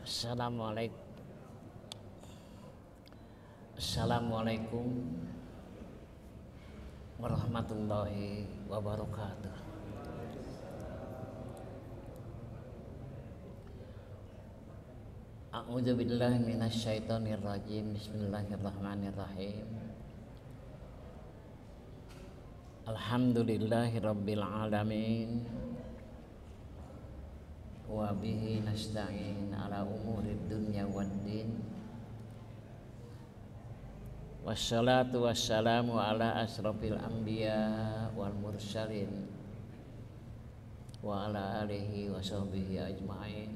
Assalamualaikum warahmatullahi wabarakatuh. A'udzu billahi minasyaitonir rajim. Bismillahirrahmanirrahim. Alhamdulillahirabbil alamin. Wa bihi nasta'in ala umurid dunya waddin. Wassalatu wassalamu ala asrofil anbiya wal mursalin wa ala alihi wa sahbihi ajma'in.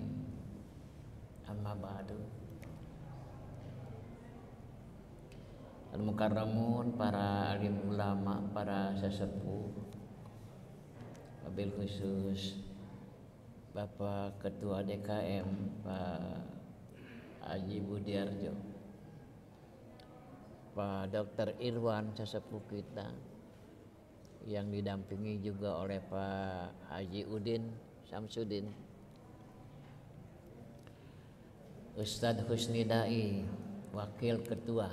Amma ba'du. Al-mukarramun, para alim ulama, para sesepuh, wabil khusus Bapak Ketua DKM Pak Haji Budiarjo, Pak Dr. Irwan sesepuh kita yang didampingi juga oleh Pak Haji Udin Samsudin, Ustadz Husni Dai Wakil Ketua,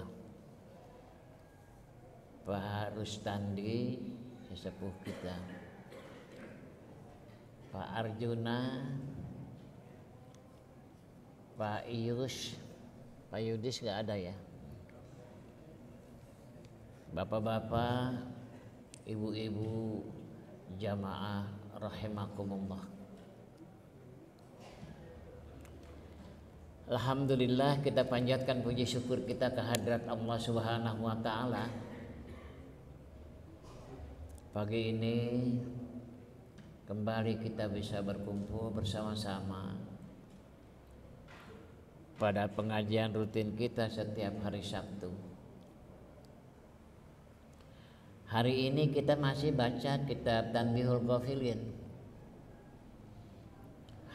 Pak Rustandi sesepuh kita, Pak Arjuna, Pak Iyus, Pak Yudis gak ada ya, bapak-bapak, ibu-ibu, jamaah rahimakumullah. Alhamdulillah, kita panjatkan puji syukur kita kehadrat Allah Subhanahu wa taala. Pagi ini kembali kita bisa berkumpul bersama-sama pada pengajian rutin kita setiap hari Sabtu. Hari ini kita masih baca kitab Tanbihul Ghafilin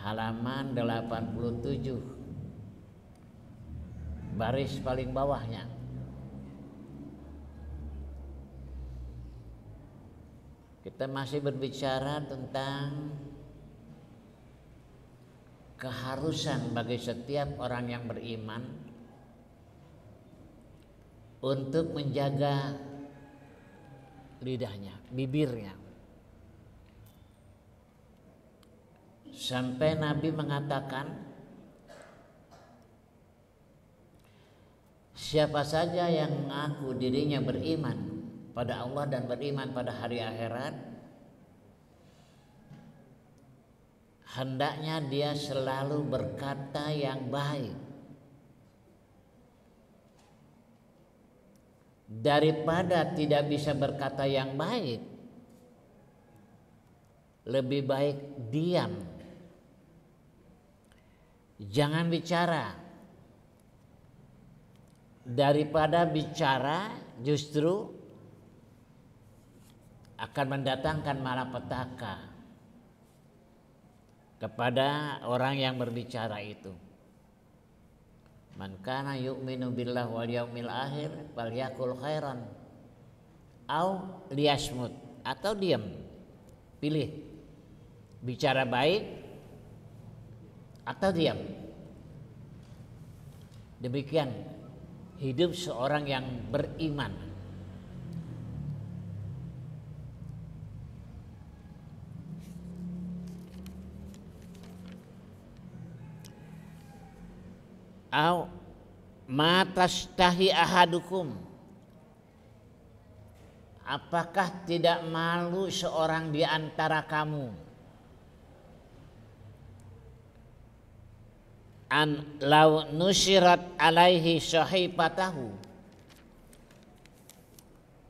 halaman 87, baris paling bawahnya. Kita masih berbicara tentang keharusan bagi setiap orang yang beriman untuk menjaga lidahnya, bibirnya. Sampai Nabi mengatakan, siapa saja yang mengaku dirinya beriman pada Allah dan beriman pada hari akhirat, hendaknya dia selalu berkata yang baik, daripada tidak bisa berkata yang baik, lebih baik diam, jangan bicara. Daripada bicara justru akan mendatangkan malapetaka kepada orang yang berbicara itu. Man kana yu'minu billahi wal yaumil akhir falyakul khairan au liyasmut, atau diam. Pilih bicara baik atau diam. Demikian hidup seorang yang beriman. Au ma tastahi ahadukum, apakah tidak malu seorang di antara kamu, an law nusirat alaihi sahifatahu,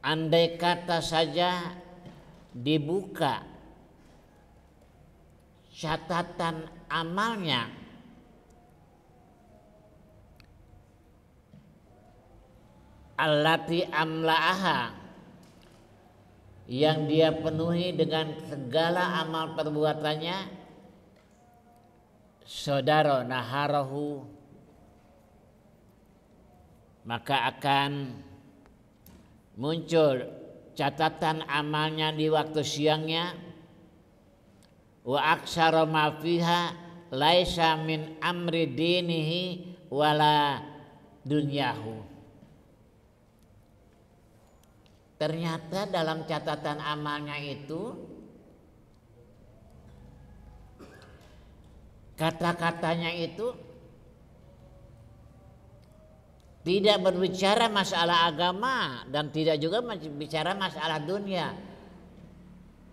andai kata saja dibuka catatan amalnya, allati amlaaha, yang dia penuhi dengan segala amal perbuatannya, saudara naharahu, maka akan muncul catatan amalnya di waktu siangnya, wa aksara ma fiha, laisa min amri dinihi wala dunyahu. Ternyata dalam catatan amalnya itu kata-katanya itu tidak berbicara masalah agama dan tidak juga bicara masalah dunia.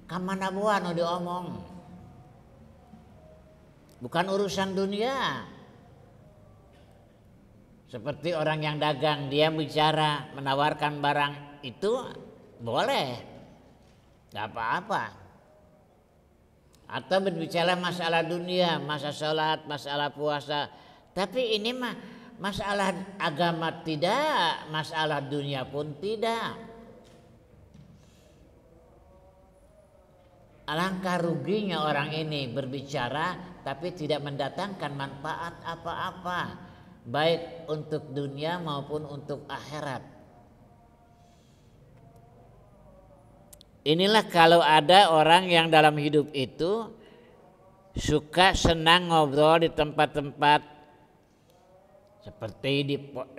Kamana buah nu diomong, bukan urusan dunia. Seperti orang yang dagang, dia bicara menawarkan barang itu boleh, gak apa-apa. Atau berbicara masalah dunia, masalah sholat, masalah puasa. Tapi ini mah masalah agama tidak, masalah dunia pun tidak. Alangkah ruginya orang ini berbicara tapi tidak mendatangkan manfaat apa-apa, baik untuk dunia maupun untuk akhirat. Inilah kalau ada orang yang dalam hidup itu suka senang ngobrol di tempat-tempat seperti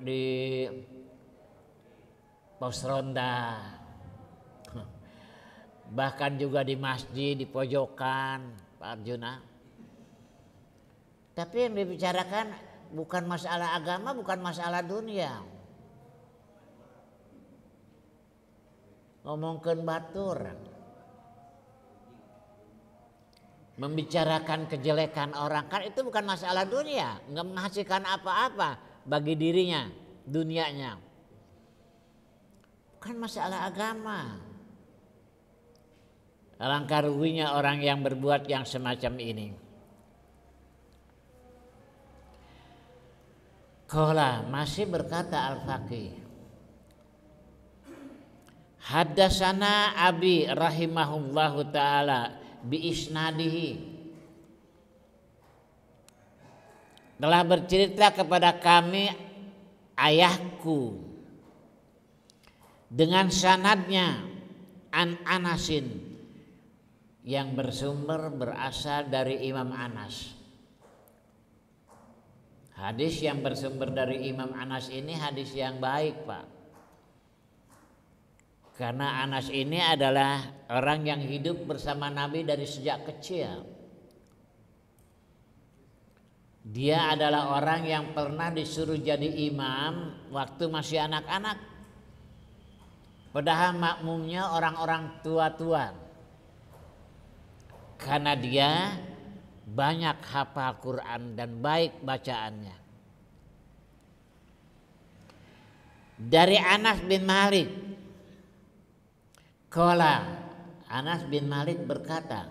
di pos ronda, bahkan juga di masjid, di pojokan, Pak Arjuna. Tapi yang dibicarakan bukan masalah agama, bukan masalah dunia. Ngomongkeun batur, membicarakan kejelekan orang, kan itu bukan masalah dunia, nggak menghasilkan apa-apa bagi dirinya, dunianya. Bukan masalah agama. Alangkah ruginya orang yang berbuat yang semacam ini. Qala, masih berkata Al-Faqih, Haddasana Abi rahimahullahu ta'ala bi isnadihi, telah bercerita kepada kami ayahku dengan sanadnya an Anasin, yang bersumber berasal dari Imam Anas. Hadis yang bersumber dari Imam Anas ini hadis yang baik, Pak. Karena Anas ini adalah orang yang hidup bersama Nabi dari sejak kecil. Dia adalah orang yang pernah disuruh jadi imam waktu masih anak-anak. Padahal makmumnya orang-orang tua-tua. Karena dia banyak hafal Quran dan baik bacaannya. Dari Anas bin Malik, qala, Anas bin Malik berkata,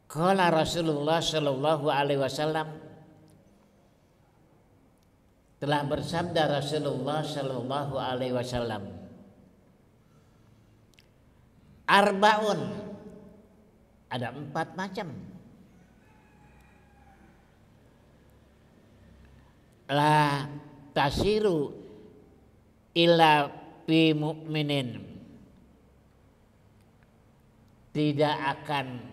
qala Rasulullah sallallahu alaihi wasallam, telah bersabda Rasulullah sallallahu alaihi wasallam, arbaun, ada 4 macam. La tasiru illa fi mu'minin, tidak akan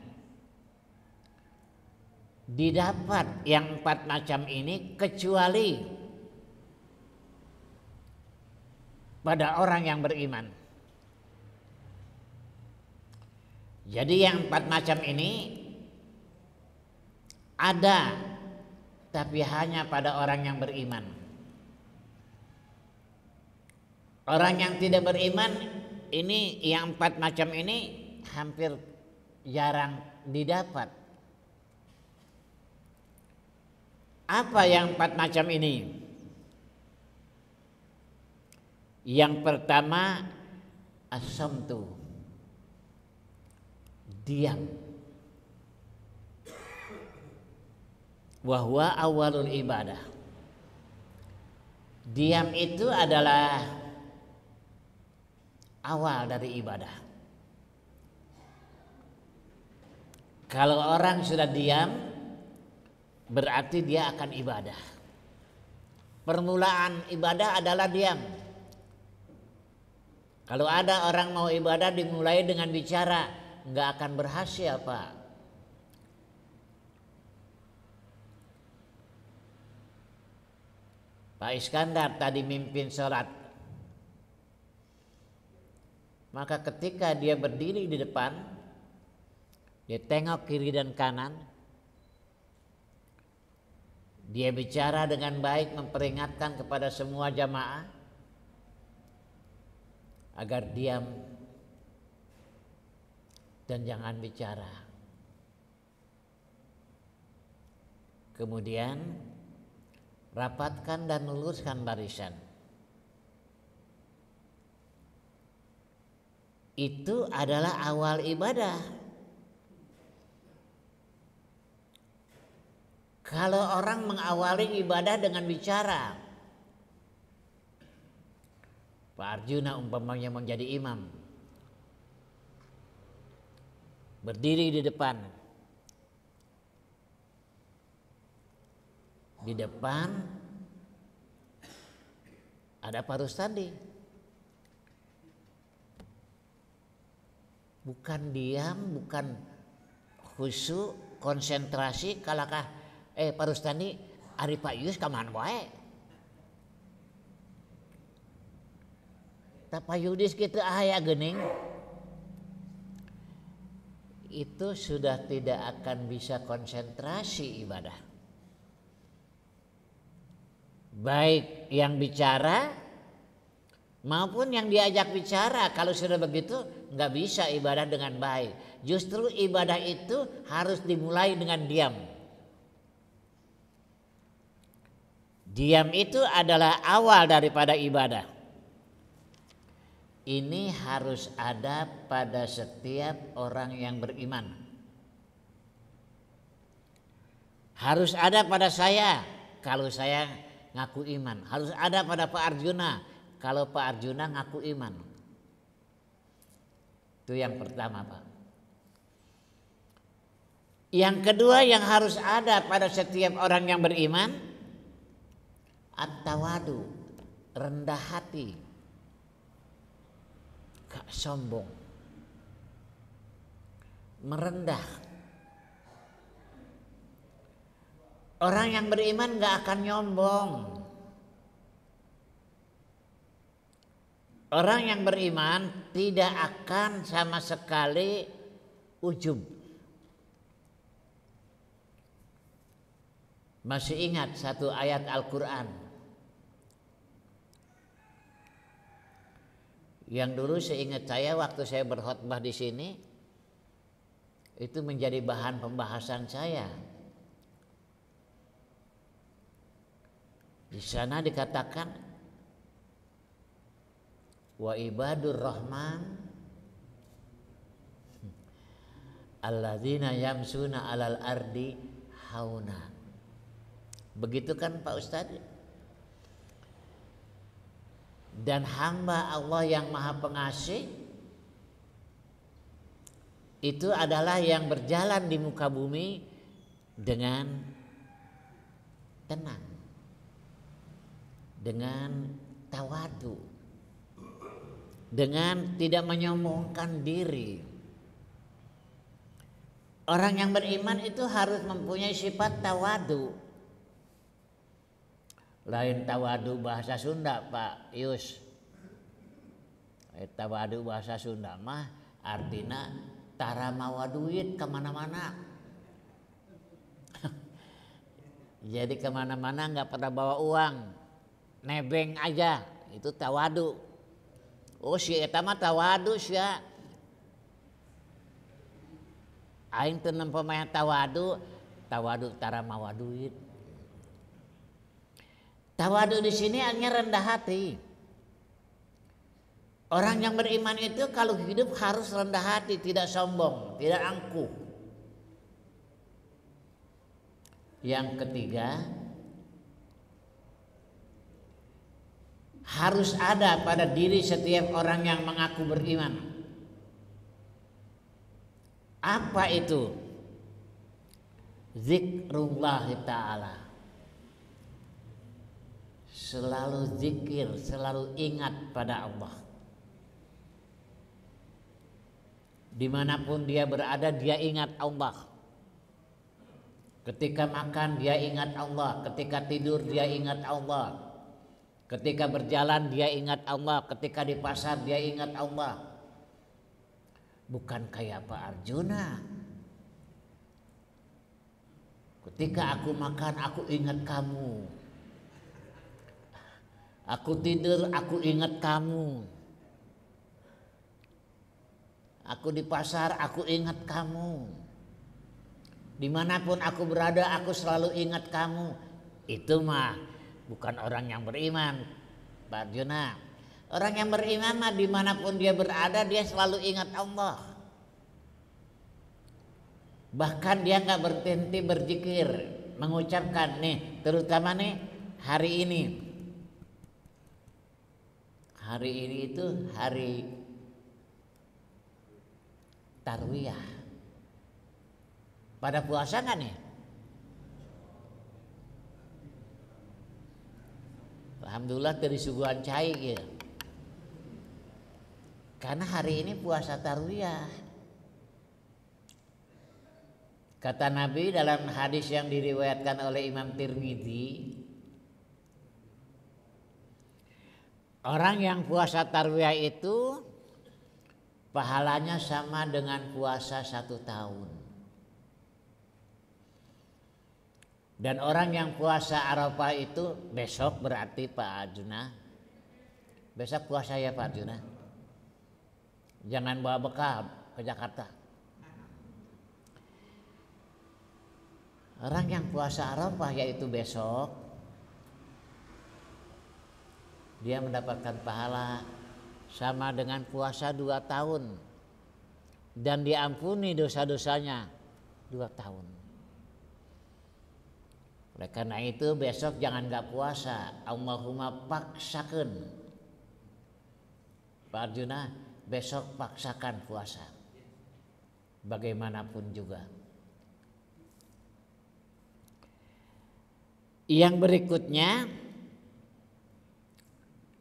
didapat yang 4 macam ini kecuali pada orang yang beriman. Jadi yang 4 macam ini ada, tapi hanya pada orang yang beriman. Orang yang tidak beriman ini, yang 4 macam ini hampir jarang didapat. Apa yang 4 macam ini? Yang pertama, as-samtu, diam. Wa huwa awalul ibadah. Diam itu adalah awal dari ibadah. Kalau orang sudah diam, berarti dia akan ibadah. Permulaan ibadah adalah diam. Kalau ada orang mau ibadah dimulai dengan bicara, nggak akan berhasil, Pak. Pak Iskandar tadi mimpin sholat. Maka ketika dia berdiri di depan, dia tengok kiri dan kanan, dia bicara dengan baik, memperingatkan kepada semua jamaah agar diam dan jangan bicara. Kemudian rapatkan dan luruskan barisan. Itu adalah awal ibadah. Kalau orang mengawali ibadah dengan bicara, Pak Arjuna umpamanya menjadi imam, berdiri di depan. Di depan ada Pak Rustandi. Bukan diam, bukan khusyuk, konsentrasi. Kalakah Pak Rustandi, ari Pak Yus kaman wae. Tak Pak Yudis gitu aya geuning. Itu sudah tidak akan bisa konsentrasi ibadah. Baik yang bicara maupun yang diajak bicara. Kalau sudah begitu nggak bisa ibadah dengan baik. Justru ibadah itu harus dimulai dengan diam. Diam itu adalah awal daripada ibadah. Ini harus ada pada setiap orang yang beriman. Harus ada pada saya kalau saya ngaku iman. Harus ada pada Pak Arjuna kalau Pak Arjuna ngaku iman. Itu yang pertama, Pak. Yang kedua yang harus ada pada setiap orang yang beriman, at-tawadu, rendah hati, gak sombong, merendah. Orang yang beriman gak akan nyombong. Orang yang beriman tidak akan sama sekali ujub. Masih ingat satu ayat Al-Quran yang dulu seingat saya waktu saya berkhutbah di sini itu menjadi bahan pembahasan saya. Di sana dikatakan wa ibadur rahman alladzina yamsuna alal ardi hauna. Begitu kan Pak Ustadz? Dan hamba Allah yang maha pengasih itu adalah yang berjalan di muka bumi dengan tenang, dengan tawadu, dengan tidak menyombongkan diri. Orang yang beriman itu harus mempunyai sifat tawadu. Lain tawadu bahasa Sunda Pak Yus. Tawadu bahasa Sunda mah artinya tara mawa duit kemana-mana. Jadi kemana-mana nggak pernah bawa uang, nebeng aja, itu tawadu. Oh si eta mah tawadu sia. Aing teu nempo mah tawadu tara mawa duit. Tawadu di sini artinya rendah hati. Orang yang beriman itu kalau hidup harus rendah hati, tidak sombong, tidak angkuh. Yang ketiga, harus ada pada diri setiap orang yang mengaku beriman. Apa itu? Zikrullah ta'ala. Selalu zikir, selalu ingat pada Allah. Dimanapun dia berada, dia ingat Allah. Ketika makan dia ingat Allah, ketika tidur dia ingat Allah. Ketika berjalan dia ingat Allah, ketika di pasar dia ingat Allah. Bukan kayak Pak Arjuna. Ketika aku makan aku ingat kamu. Aku tidur aku ingat kamu. Aku di pasar aku ingat kamu. Dimanapun aku berada aku selalu ingat kamu. Itu mah bukan orang yang beriman, Pak Arjuna. Orang yang beriman mah dimanapun dia berada dia selalu ingat Allah. Bahkan dia nggak berhenti berzikir, mengucapkan nih, terutama nih hari ini. Hari ini itu hari Tarwiyah. Pada puasa nggak nih? Alhamdulillah dari suguhan cai ya. Karena hari ini puasa Tarwiyah. Kata Nabi dalam hadis yang diriwayatkan oleh Imam Tirmidzi, orang yang puasa Tarwiyah itu pahalanya sama dengan puasa 1 tahun. Dan orang yang puasa Arafah itu besok berarti Pak Arjuna. Besok puasa ya Pak Arjuna. Jangan bawa bekal ke Jakarta. Orang yang puasa Arafah yaitu besok, dia mendapatkan pahala sama dengan puasa 2 tahun. Dan diampuni dosa-dosanya 2 tahun. Oleh karena itu besok jangan gak puasa. Allahumma paksakan. Pak Arjuna, besok paksakan puasa. Bagaimanapun juga. Yang berikutnya,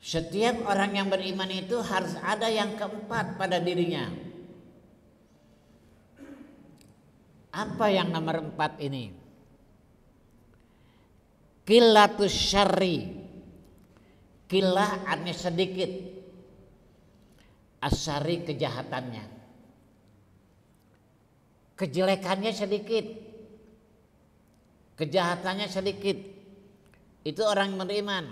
setiap orang yang beriman itu harus ada yang keempat pada dirinya. Apa yang nomor 4 ini? Qillatus syarri. Qillah artinya sedikit. Asyari kejahatannya. Kejelekannya sedikit. Kejahatannya sedikit. Itu orang beriman.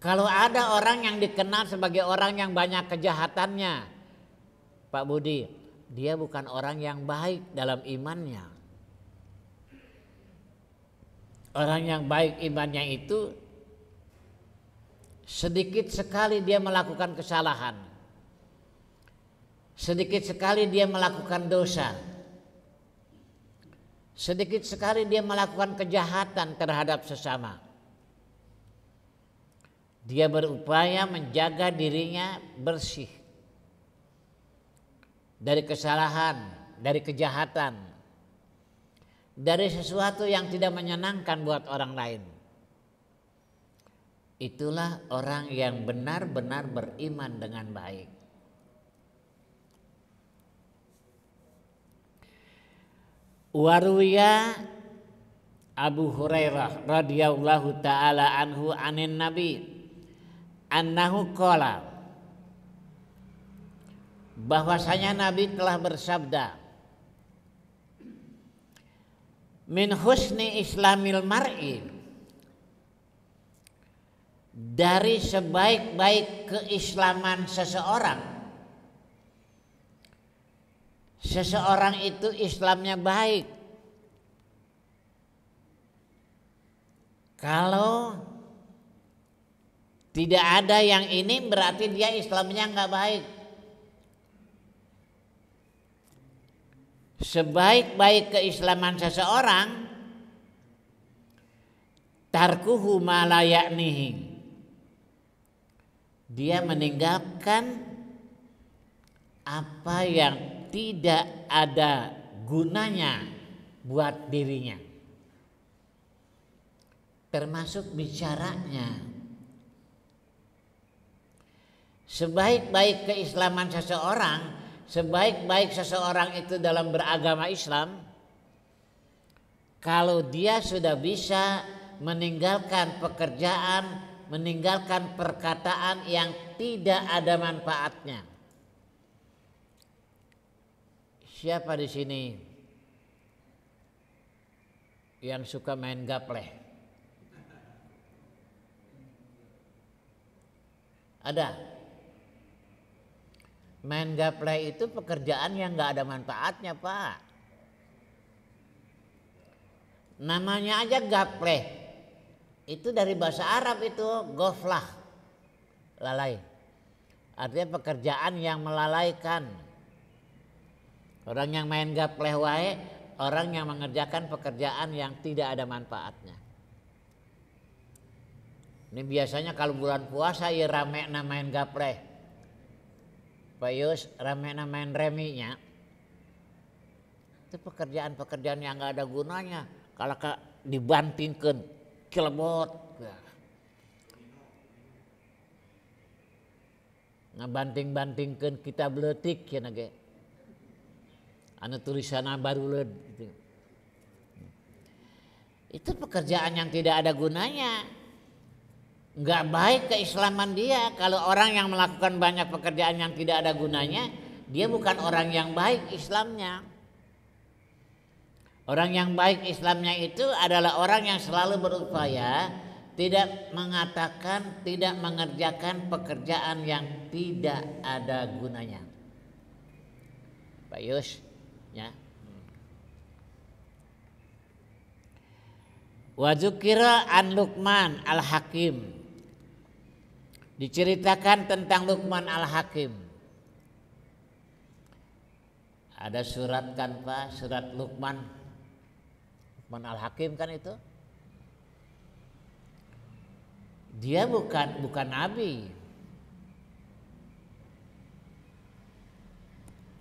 Kalau ada orang yang dikenal sebagai orang yang banyak kejahatannya, Pak Budi, dia bukan orang yang baik dalam imannya. Orang yang baik imannya itu sedikit sekali dia melakukan kesalahan. Sedikit sekali dia melakukan dosa. Sedikit sekali dia melakukan kejahatan terhadap sesama. Dia berupaya menjaga dirinya bersih dari kesalahan, dari kejahatan, dari sesuatu yang tidak menyenangkan buat orang lain. Itulah orang yang benar-benar beriman dengan baik. Waruya Abu Hurairah radhiyallahu taala anhu anin Nabi annahu qala, bahwasanya Nabi telah bersabda, min husni islamil mar'i, dari sebaik-baik keislaman seseorang. Seseorang itu Islamnya baik kalau tidak ada yang ini berarti dia Islamnya nggak baik. Sebaik-baik keislaman seseorang tarkuhu ma la ya'nihi, dia meninggalkan apa yang tidak ada gunanya buat dirinya, termasuk bicaranya. Sebaik-baik keislaman seseorang, sebaik-baik seseorang itu dalam beragama Islam, kalau dia sudah bisa meninggalkan pekerjaan, meninggalkan perkataan yang tidak ada manfaatnya. Siapa di sini yang suka main gapleh? Ada. Main gapleh itu pekerjaan yang nggak ada manfaatnya, Pak. Namanya aja gapleh. Itu dari bahasa Arab itu goflah, lalai. Artinya pekerjaan yang melalaikan. Orang yang main gapleh wae, orang yang mengerjakan pekerjaan yang tidak ada manfaatnya. Ini biasanya kalau bulan puasa ya rame main gapleh. Pak Yus rame main reminya. Itu pekerjaan-pekerjaan yang nggak ada gunanya. Kalau dibantingkan kelebot, ngabanting-bantingkan kitab leutik ya nage. Anu tulisanna baruleud gitu. Itu pekerjaan yang tidak ada gunanya. Enggak baik keislaman dia. Kalau orang yang melakukan banyak pekerjaan yang tidak ada gunanya, dia bukan orang yang baik Islamnya. Orang yang baik Islamnya itu adalah orang yang selalu berupaya tidak mengatakan, tidak mengerjakan pekerjaan yang tidak ada gunanya. Pak Yus, ya. Wa dzukira an Luqman al-Hakim. Diceritakan tentang Luqman al-Hakim. Ada surat kan Pak, surat Luqman al-Hakim kan itu. Dia bukan nabi.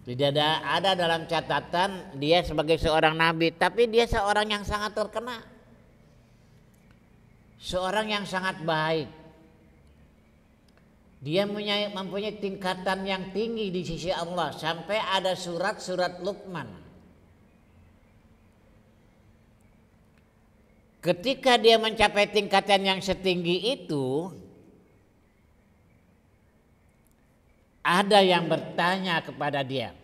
Tidak ada dalam catatan dia sebagai seorang nabi, tapi dia seorang yang sangat terkenal. Seorang yang sangat baik. Dia mempunyai tingkatan yang tinggi di sisi Allah sampai ada surat-surat Luqman. Ketika dia mencapai tingkatan yang setinggi itu, ada yang bertanya kepada dia.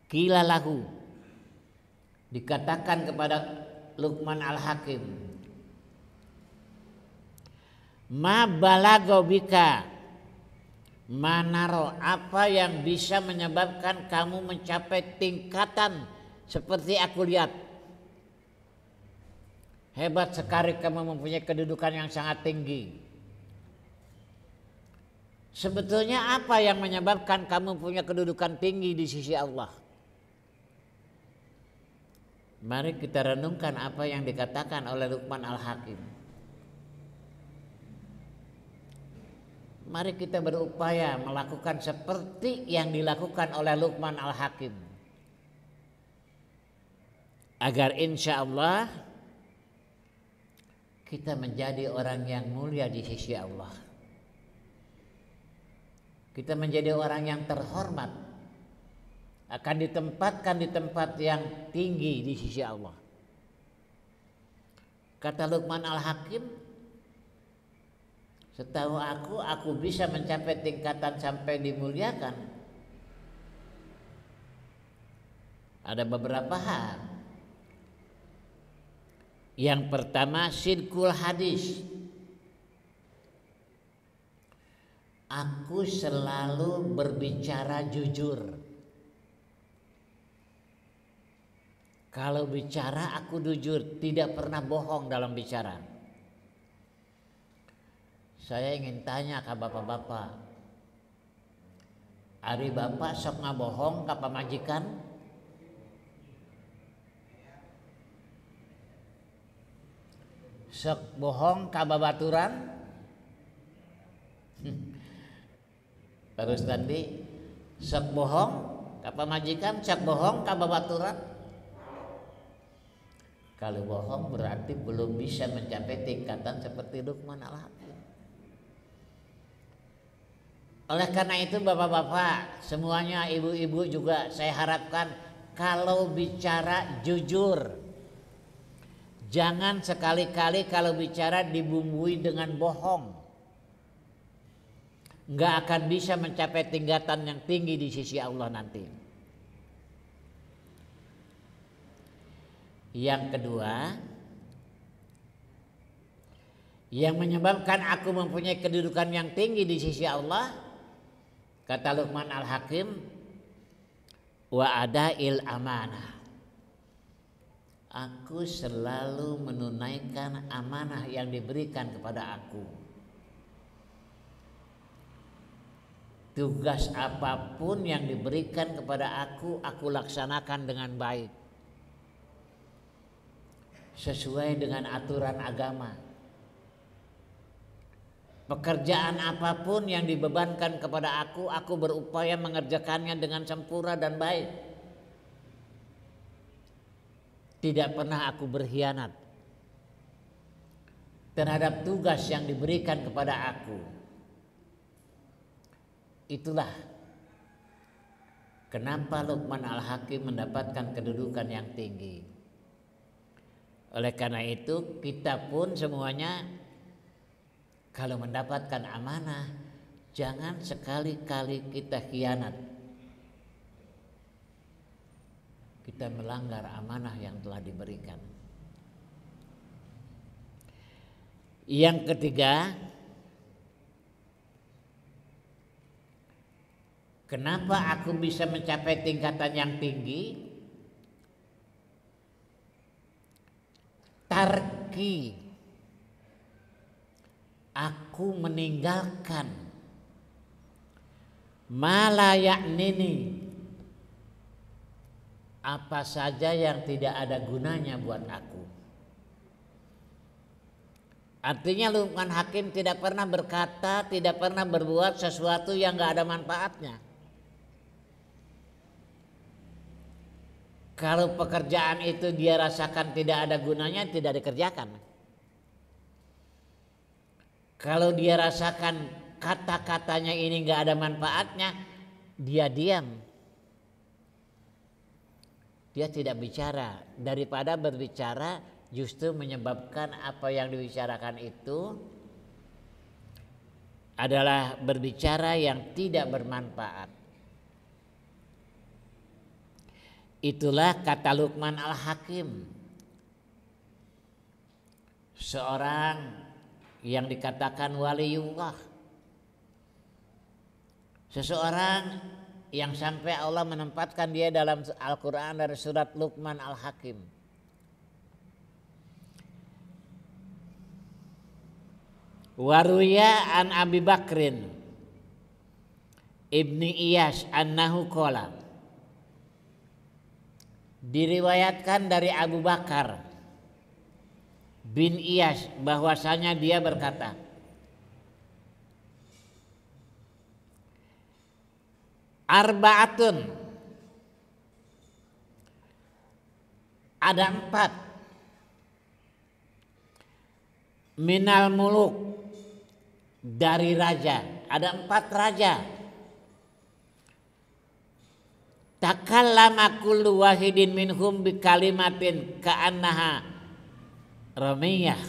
Qila lahu, dikatakan kepada Luqman al-Hakim, ma balago bika manaro, apa yang bisa menyebabkan kamu mencapai tingkatan seperti aku lihat. Hebat sekali kamu mempunyai kedudukan yang sangat tinggi. Sebetulnya apa yang menyebabkan kamu punya kedudukan tinggi di sisi Allah? Mari kita renungkan apa yang dikatakan oleh Luqman al-Hakim. Mari kita berupaya melakukan seperti yang dilakukan oleh Luqman al-Hakim. Agar insya Allah kita menjadi orang yang mulia di sisi Allah. Kita menjadi orang yang terhormat, akan ditempatkan di tempat yang tinggi di sisi Allah. Kata Luqman al-Hakim, setahu aku bisa mencapai tingkatan sampai dimuliakan. Ada beberapa hal. Yang pertama, sidqul hadis. Aku selalu berbicara jujur. Kalau bicara aku jujur, tidak pernah bohong dalam bicara. Saya ingin tanya ke bapak-bapak, ari bapak sok ngabohong ka pamajikan? Sok bohong ka babaturan? Terus tadi sok bohong ka pamajikan, sok bohong ka babaturan? Kalau bohong berarti belum bisa mencapai tingkatan seperti Luqman al-Hakim. Oleh karena itu bapak-bapak semuanya, ibu-ibu juga saya harapkan kalau bicara jujur. Jangan sekali-kali kalau bicara dibumbui dengan bohong. Nggak akan bisa mencapai tingkatan yang tinggi di sisi Allah nanti. Yang kedua, yang menyebabkan aku mempunyai kedudukan yang tinggi di sisi Allah, kata Luqman Al-Hakim, wa adail amanah. Aku selalu menunaikan amanah yang diberikan kepada aku. Tugas apapun yang diberikan kepada aku laksanakan dengan baik. Sesuai dengan aturan agama. Pekerjaan apapun yang dibebankan kepada aku berupaya mengerjakannya dengan sempurna dan baik. Tidak pernah aku berkhianat terhadap tugas yang diberikan kepada aku. Itulah kenapa Luqman Al-Hakim mendapatkan kedudukan yang tinggi. Oleh karena itu kita pun semuanya kalau mendapatkan amanah jangan sekali-kali kita khianat. Kita melanggar amanah yang telah diberikan. Yang ketiga, kenapa aku bisa mencapai tingkatan yang tinggi? Tarki, aku meninggalkan ma la ya'nini, apa saja yang tidak ada gunanya buat aku. Artinya Luqman Hakim tidak pernah berkata, tidak pernah berbuat sesuatu yang gak ada manfaatnya. Kalau pekerjaan itu dia rasakan tidak ada gunanya, tidak dikerjakan. Kalau dia rasakan kata-katanya ini gak ada manfaatnya, dia diam. Dia tidak bicara. Daripada berbicara justru menyebabkan apa yang dibicarakan itu adalah berbicara yang tidak bermanfaat. Itulah kata Luqman Al-Hakim, seorang yang dikatakan waliullah, seseorang yang sampai Allah menempatkan dia dalam Al-Quran dari surat Luqman Al-Hakim. Waruya an Abi Bakrin Ibni Iyas annahu qala, diriwayatkan dari Abu Bakar bin Iyas bahwasanya dia berkata, arba'atun, ada 4 minal muluk, dari raja, ada 4 raja. Takallama kullu wahidin minhum bi kalimatin ka'annaha ramiyah.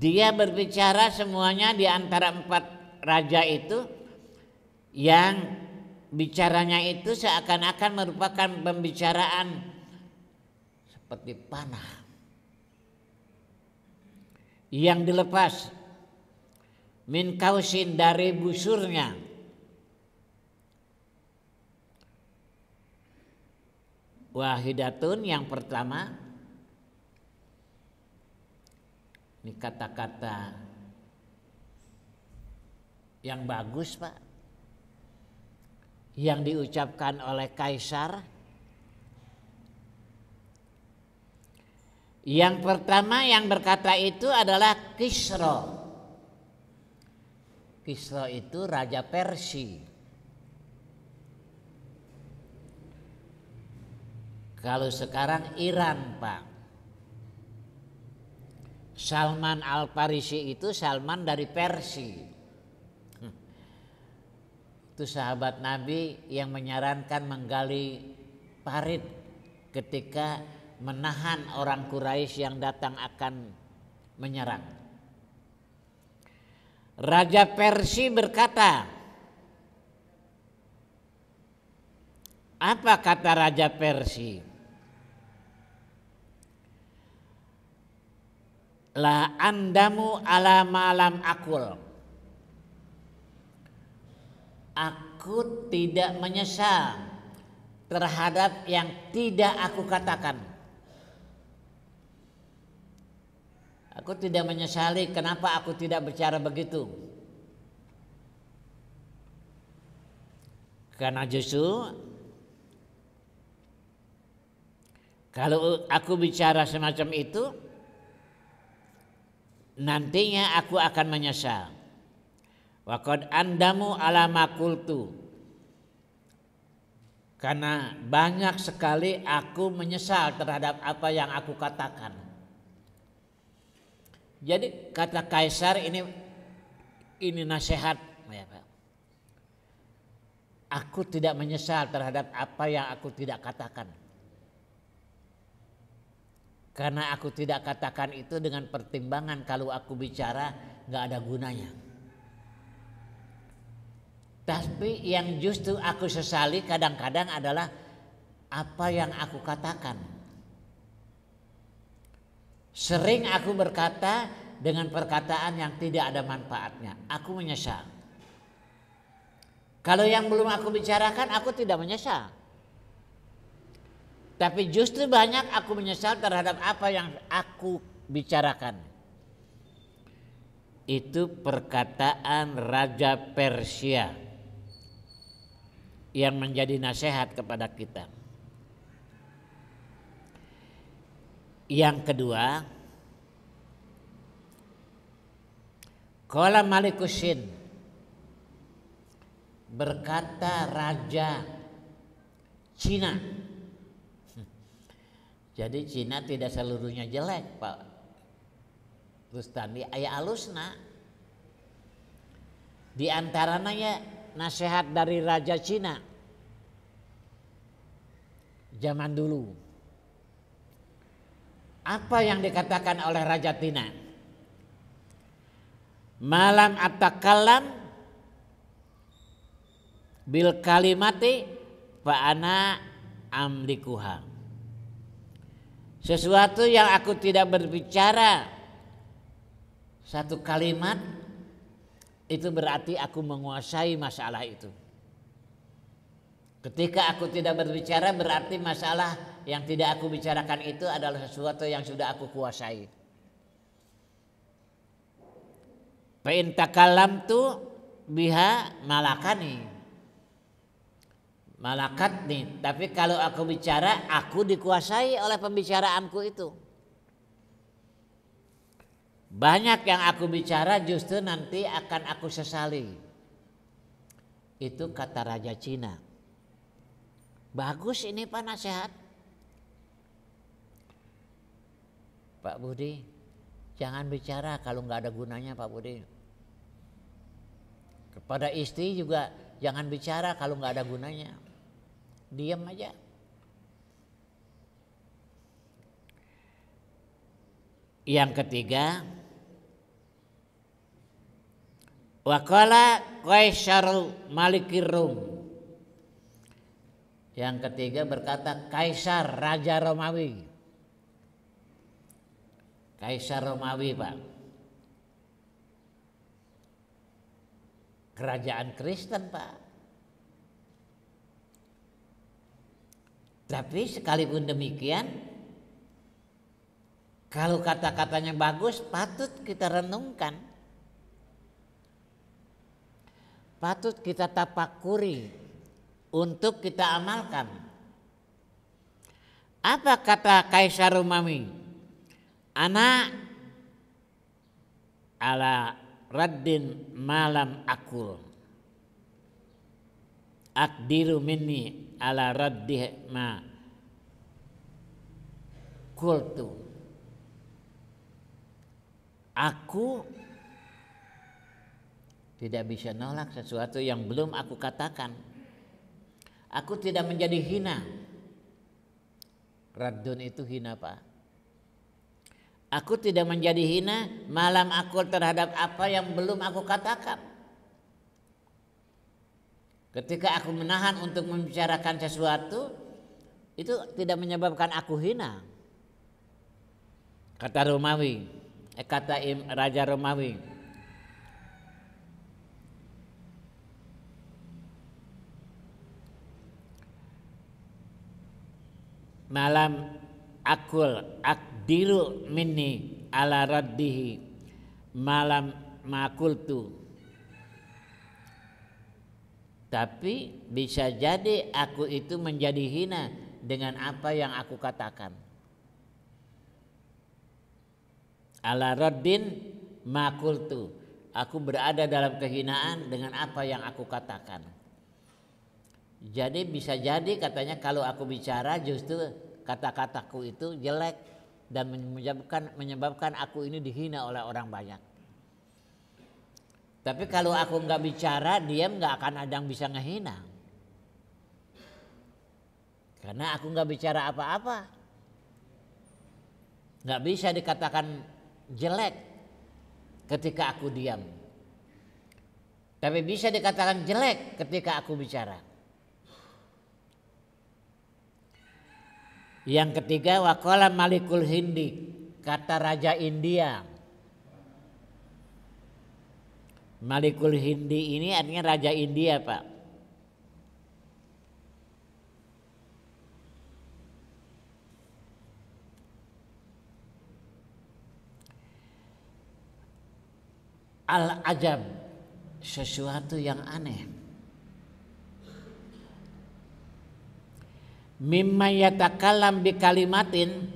Dia berbicara semuanya di antara 4 raja itu, yang bicaranya itu seakan-akan merupakan pembicaraan seperti panah yang dilepas min kausin, dari busurnya. Wahidatun, yang pertama. Ini kata-kata yang bagus, Pak, yang diucapkan oleh Kaisar. Yang pertama yang berkata itu adalah Kisra. Kisra itu raja Persia. Kalau sekarang Iran, Pak. Salman Al-Farisi itu Salman dari Persia. Itu sahabat Nabi yang menyarankan menggali parit ketika menahan orang Quraisy yang datang akan menyerang. Raja Persia berkata, apa kata Raja Persia? La andamu ala malam akul. Aku tidak menyesal terhadap yang tidak aku katakan. Aku tidak menyesali kenapa aku tidak bicara begitu. Karena justru kalau aku bicara semacam itu, nantinya aku akan menyesal. Wa qad andamu ala ma qultu. Karena banyak sekali aku menyesal terhadap apa yang aku katakan. Jadi kata Kaisar ini nasihat, ya Pak. Aku tidak menyesal terhadap apa yang aku tidak katakan. Karena aku tidak katakan itu dengan pertimbangan kalau aku bicara nggak ada gunanya. Tapi yang justru aku sesali kadang-kadang adalah apa yang aku katakan. Sering aku berkata dengan perkataan yang tidak ada manfaatnya. Aku menyesal. Kalau yang belum aku bicarakan aku tidak menyesal. Tapi justru banyak aku menyesal terhadap apa yang aku bicarakan. Itu perkataan Raja Persia yang menjadi nasihat kepada kita. Yang kedua, qala Malikusin, berkata Raja Cina. Jadi Cina tidak seluruhnya jelek, Pak Rustandi, aya alusna. Di antaranya ya nasihat dari Raja Cina zaman dulu. Apa yang dikatakan oleh Raja Cina? Malam atakalam bil kalimati fa ana amlikuha. Sesuatu yang aku tidak berbicara satu kalimat itu berarti aku menguasai masalah itu. Ketika aku tidak berbicara berarti masalah yang tidak aku bicarakan itu adalah sesuatu yang sudah aku kuasai. Fa in takallamtu biha malakani. Malakat nih, tapi kalau aku bicara aku dikuasai oleh pembicaraanku itu. Banyak yang aku bicara justru nanti akan aku sesali. Itu kata Raja Cina. Bagus ini Pak nasihat. Pak Budi, jangan bicara kalau nggak ada gunanya Pak Budi. Kepada istri juga jangan bicara kalau nggak ada gunanya. Diam aja. Yang ketiga, waqala Kaisar Malikir Rum. Yang ketiga berkata Kaisar Raja Romawi. Kaisar Romawi Pak. Kerajaan Kristen Pak. Tapi sekalipun demikian, kalau kata-katanya bagus patut kita renungkan. Patut kita tapakuri untuk kita amalkan. Apa kata Kaisar Romawi? Ana ala raddin malam akul. Akdiru minni ala raddih ma kultu. Aku tidak bisa nolak sesuatu yang belum aku katakan. Aku tidak menjadi hina Raddun itu hina, Pak. Aku tidak menjadi hina malam aku terhadap apa yang belum aku katakan. Ketika aku menahan untuk membicarakan sesuatu, itu tidak menyebabkan aku hina. Kata Raja Romawi. Malam akdiru minni ala raddihi malam makultu. Tapi bisa jadi aku itu menjadi hina dengan apa yang aku katakan. Ala raddin makultu. Aku berada dalam kehinaan dengan apa yang aku katakan. Jadi bisa jadi katanya kalau aku bicara justru kata-kataku itu jelek dan menyebabkan aku ini dihina oleh orang banyak. Tapi kalau aku nggak bicara, diam, nggak akan ada yang bisa ngehina. Karena aku nggak bicara apa-apa, nggak bisa dikatakan jelek ketika aku diam. Tapi bisa dikatakan jelek ketika aku bicara. Yang ketiga, waqala Malikul Hindi, kata Raja India. Malikul Hindi ini artinya Raja India, Pak. Al-ajab, sesuatu yang aneh. Mimma yatakallam bi kalimatin,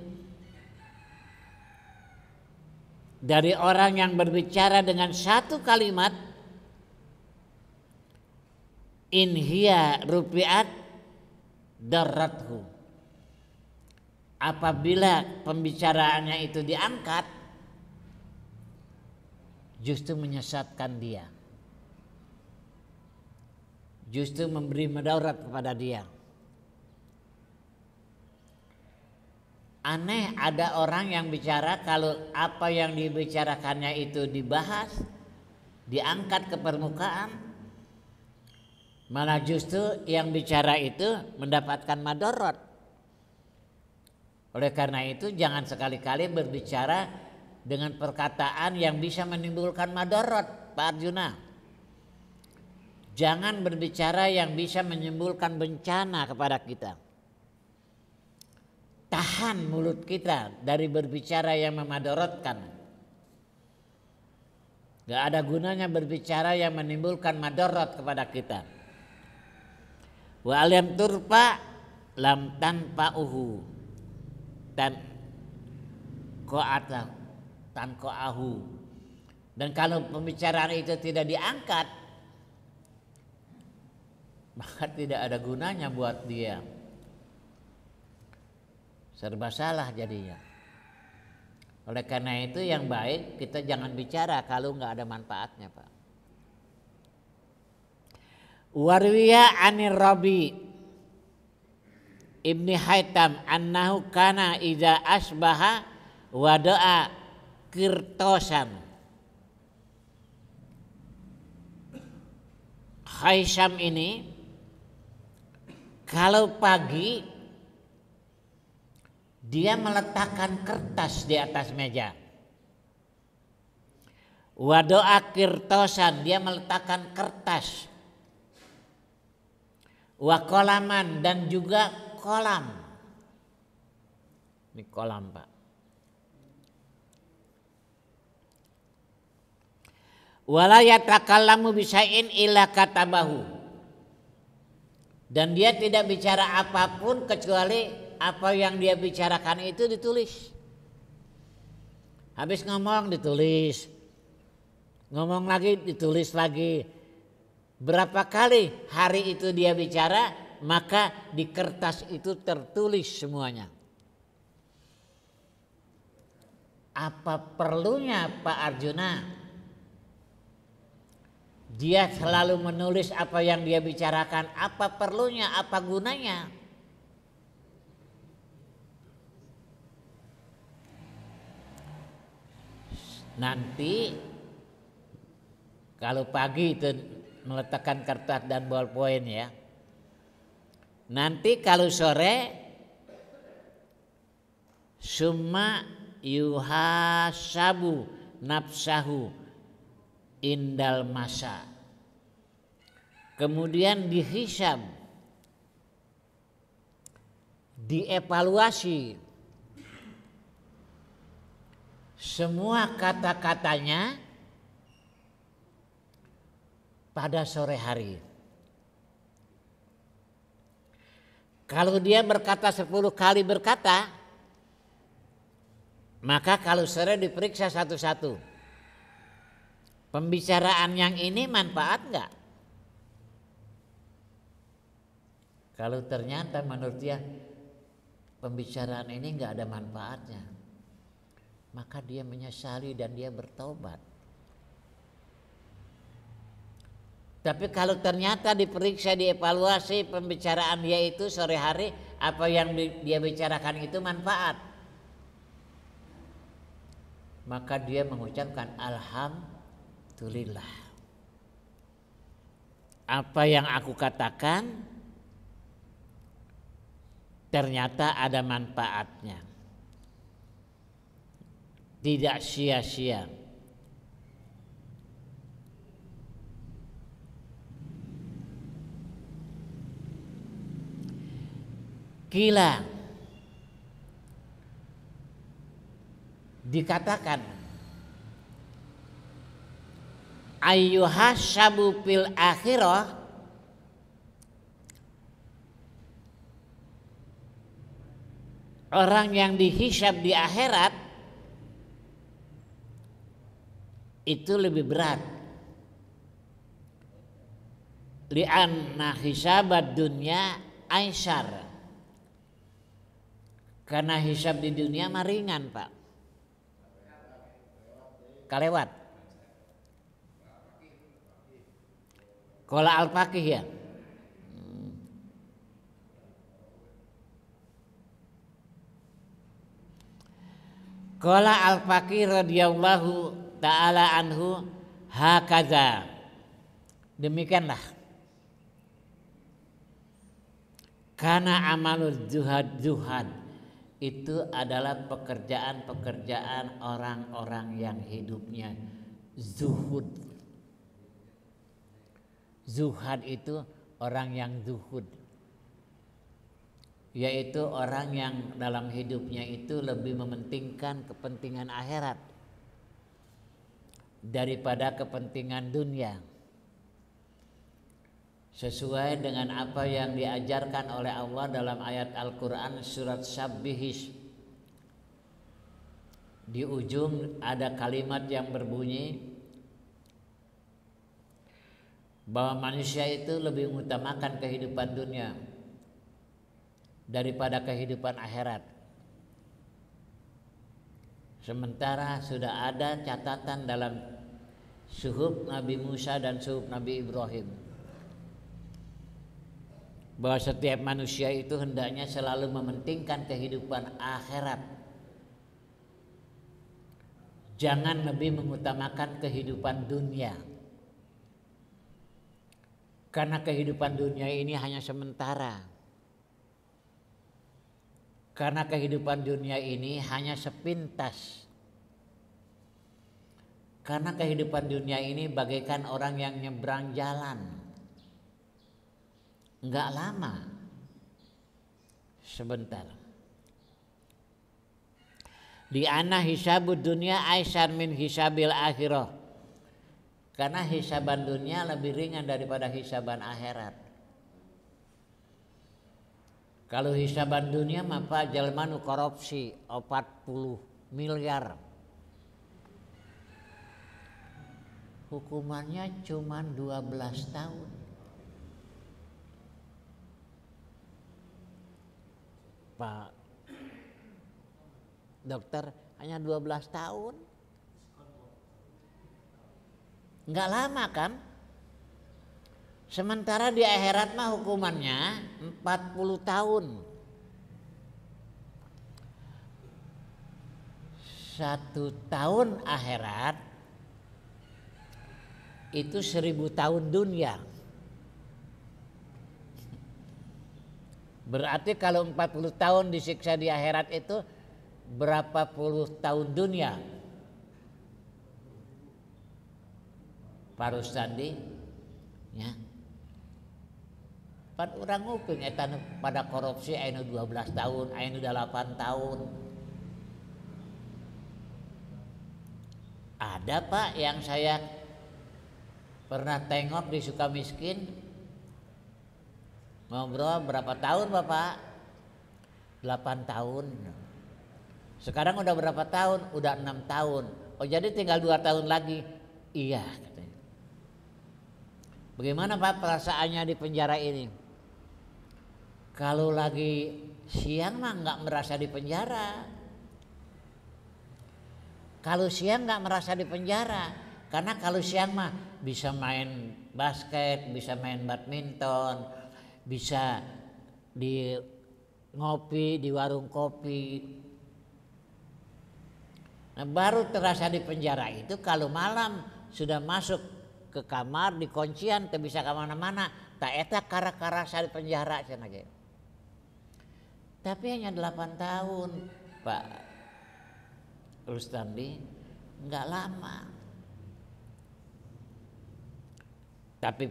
dari orang yang berbicara dengan satu kalimat, in hiya rupiat darrathu, apabila pembicaraannya itu diangkat justru menyesatkan dia, justru memberi mudarat kepada dia. Aneh, ada orang yang bicara kalau apa yang dibicarakannya itu dibahas, diangkat ke permukaan, malah justru yang bicara itu mendapatkan madarat. Oleh karena itu jangan sekali-kali berbicara dengan perkataan yang bisa menimbulkan madarat, Pak Arjuna. Jangan berbicara yang bisa menimbulkan bencana kepada kita. Tahan mulut kita dari berbicara yang memadaratkan. Gak ada gunanya berbicara yang menimbulkan madarat kepada kita. Wa alam turfa lam tanfa'uhu tan qa'ata tan qa'ahu. Dan kalau pembicaraan itu tidak diangkat, maka tidak ada gunanya buat dia. Serba salah jadinya. Oleh karena itu yang baik kita jangan bicara kalau nggak ada manfaatnya, Pak. Warwiya anir Rabi Ibni Haitam annahu kana idza asbaha wada'a kirtosan. Haisham ini kalau pagi dia meletakkan kertas di atas meja. Wadoa kirtosan, dia meletakkan kertas. Wakolaman, dan juga kolam. Ini kolam, Pak. Wala yatakallamu bisyai'in illa katabahu. Dan dia tidak bicara apapun kecuali apa yang dia bicarakan itu ditulis. Habis ngomong ditulis, ngomong lagi ditulis lagi. Berapa kali hari itu dia bicara, maka di kertas itu tertulis semuanya. Apa perlunya Pak Arjuna dia selalu menulis apa yang dia bicarakan? Apa perlunya, apa gunanya? Nanti kalau pagi itu meletakkan kertas dan ballpoint ya. Nanti kalau sore summa yuhasabu nafsahu indal masa. Kemudian dihisab, dievaluasi semua kata-katanya pada sore hari. Kalau dia berkata 10 kali berkata, maka kalau sore diperiksa satu-satu. Pembicaraan yang ini manfaat enggak? Kalau ternyata menurut dia pembicaraan ini enggak ada manfaatnya, maka dia menyesali dan dia bertobat. Tapi kalau ternyata diperiksa, dievaluasi pembicaraan dia itu sore hari, apa yang dia bicarakan itu manfaat, maka dia mengucapkan alhamdulillah. Apa yang aku katakan ternyata ada manfaatnya, tidak sia-sia. Kila dikatakan ayyuhassabu fil akhirah, orang yang dihisab di akhirat itu lebih berat. Li'anna hisabad dunya aisyar, karena hisab di dunia mah ringan Pak, kalewat. Qala al-Faqih ya. Qala al-Faqih radhiyallahu ta'ala anhu hakaza. Demikianlah. Karena amalul zuhad itu adalah pekerjaan-pekerjaan orang-orang yang hidupnya zuhud. Zuhad itu orang yang zuhud, yaitu orang yang dalam hidupnya itu lebih mementingkan kepentingan akhirat daripada kepentingan dunia, sesuai dengan apa yang diajarkan oleh Allah dalam ayat Al-Quran surat Sabbihis. Di ujung ada kalimat yang berbunyi bahwa manusia itu lebih mengutamakan kehidupan dunia daripada kehidupan akhirat. Sementara sudah ada catatan dalam suhuf Nabi Musa dan suhuf Nabi Ibrahim bahwa setiap manusia itu hendaknya selalu mementingkan kehidupan akhirat, jangan lebih mengutamakan kehidupan dunia, karena kehidupan dunia ini hanya sementara. Karena kehidupan dunia ini hanya sepintas. Karena kehidupan dunia ini bagaikan orang yang nyebrang jalan, enggak lama, sebentar. Di anna hisabud dunia aisyar min hisabil akhirah. Karena hisaban dunia lebih ringan daripada hisaban akhirat. Kalau hisaban dunia maka jelema nu korupsi 40 miliar. Hukumannya cuma 12 tahun. Pak dokter, hanya 12 tahun. Enggak lama kan? Sementara di akhirat mah hukumannya 40 tahun. 1 tahun akhirat itu 1000 tahun dunia. Berarti kalau 40 tahun disiksa di akhirat itu berapa puluh tahun dunia? Pak Rustandi, ya. Pan orang nguping etan pada korupsi anu 12 tahun, anu 8 tahun. Ada Pak yang saya pernah tengok di Sukamiskin, ngobrol berapa tahun Bapak? 8 tahun. Sekarang udah berapa tahun? Udah 6 tahun. Oh jadi tinggal 2 tahun lagi. Iya katanya. Bagaimana Pak perasaannya di penjara ini? Kalau lagi siang mah nggak merasa di penjara. Kalau siang nggak merasa di penjara, karena kalau siang mah bisa main basket, bisa main badminton, bisa di ngopi di warung kopi. Nah, baru terasa di penjara itu kalau malam sudah masuk ke kamar di kuncian, tak bisa kemana-mana, tak eta kara-karasa di penjara cina ge. Tapi hanya 8 tahun Pak Rustandi, nggak lama. Tapi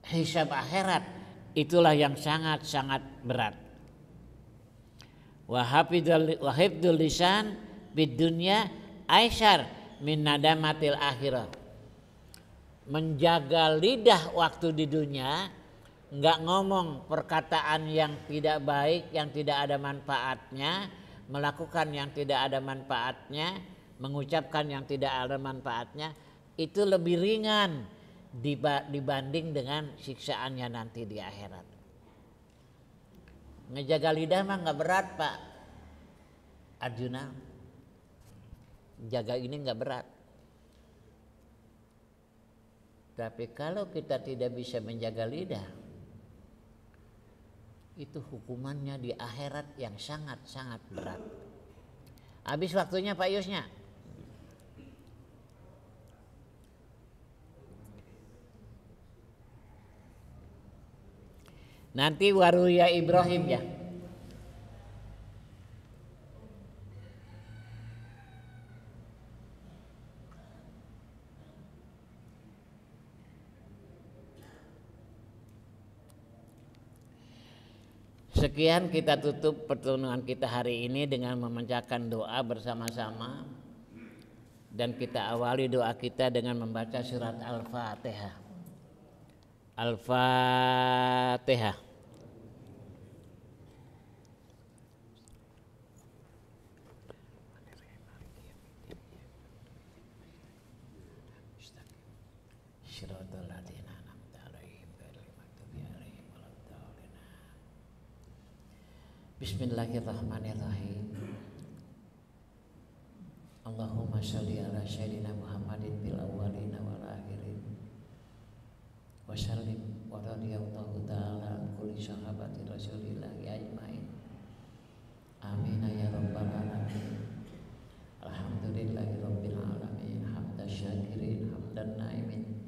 hisab akhirat itulah yang sangat-sangat berat. Wahibdul lisan bid dunya aisyar min nadamatil akhirah. Menjaga lidah waktu di dunia, nggak ngomong perkataan yang tidak baik, yang tidak ada manfaatnya, melakukan yang tidak ada manfaatnya, mengucapkan yang tidak ada manfaatnya, itu lebih ringan dibanding dengan siksaannya nanti di akhirat. Ngejaga lidah mah nggak berat Pak Arjuna, jaga ini nggak berat. Tapi kalau kita tidak bisa menjaga lidah, itu hukumannya di akhirat yang sangat-sangat berat. Habis waktunya Pak Yusnya. Nanti waruya Ibrahim ya. Sekian kita tutup pertemuan kita hari ini dengan memanjatkan doa bersama-sama. Dan kita awali doa kita dengan membaca surat Al-Fatihah. Al-Fatihah. Bismillahirrahmanirrahim. Allahumma sholli ala sayyidina Muhammadin bil awwalin wal akhirin. Wa sallim wa radhiyallahu ta'ala an kulli sahabati Rasulillah ajmain. Amin ya rabbal alamin. Alhamdulillahi rabbil alamin. Hamdan syakirin, hamdan naimin.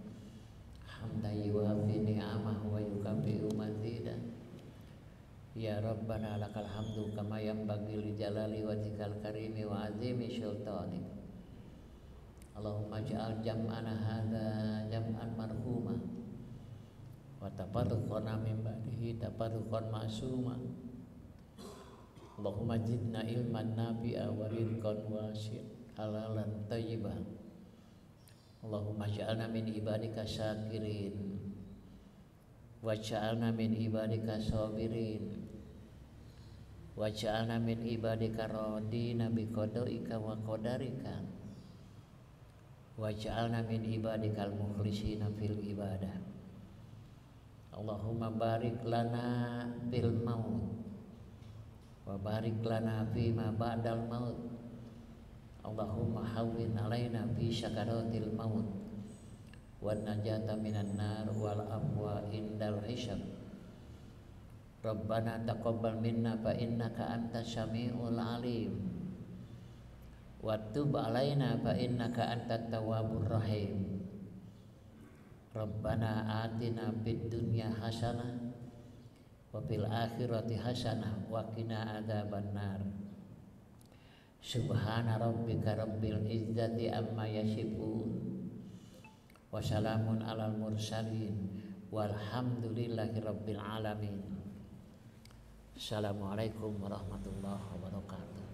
Hamdan yuwafi ni'amahu wa yukafi'u mazidan. Ya Rabbana lakal hamdu kama yanbaghi li jalali wajhikal karimi wa azimi sultanik. Allahumma ja'al jam'ana hadza jam'an marhuma wa tafarruqana min ba'dihi tafarruqan ma'suma. Allahumma zidna ilman nafi'a wa rizqan wasi'an halalan thayyiban. Allahumma ja'alna min ibadika syakirin waj'alna min ibadika sabirin waj'alna min ibadika radina biqadaika wa qadarika waj'alna min ibadikal mukhlisina fil ibadah. Allahumma barik lana fil maut wa barik lana fima ba'dal maut. Allahumma hawwin alaina fi sakaratil maut wan najata minan nar wal afwa indal hisab. Rabbana taqabbal minna fa innaka antas samiul alim wa tub alaina fa innaka antat tawwabur rahim. Rabbana atina fid dunya hasanah wa fil akhirati hasanah wa qina adzabannar. Subhana rabbika rabbil izzati amma yasifun wa salamun alal mursalin walhamdulillahi rabbil alamin. Assalamualaikum warahmatullahi wabarakatuh.